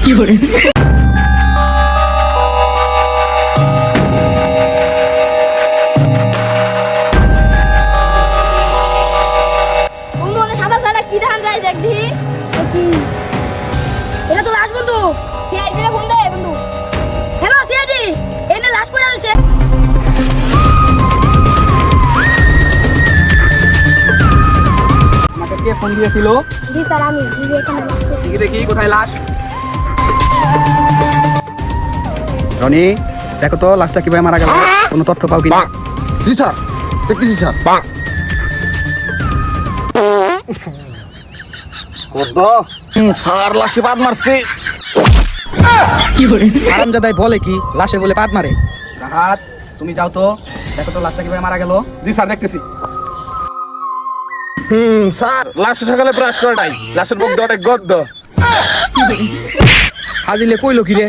সাদা সাদা কি ধান যায় দেখবি এটা তো লাশ বন্ধু সিআইডি রে ফোন দে বন্ধু হ্যালো সিআইডি এনে লাশ পড়ে আছে আমাকে কে ফোন দিয়েছিল? জি স্যার আমি এখানে লাশ পড়ে দেখি দেখি কোথায় লাশ। রনি দেখো তো লাশটা কিভাবে মারা গেল, কোনো তথ্য পাও কিনা? জি স্যার, দেখতেছি স্যার। স্যার লাশে বাদ মারছে। হারামজাদাই বলে কি লাশে বলে পাদ মারে? রাহাত তুমি যাও তো, দেখো তো লাশটা কিভাবে মারা গেল। জি স্যার, দেখতেছি। স্যার লাশে সকালে ব্রাশ করে নাই, লাশের মুখ দিয়ে অনেক গন্ধ। হাজিলে কইলো কি রে?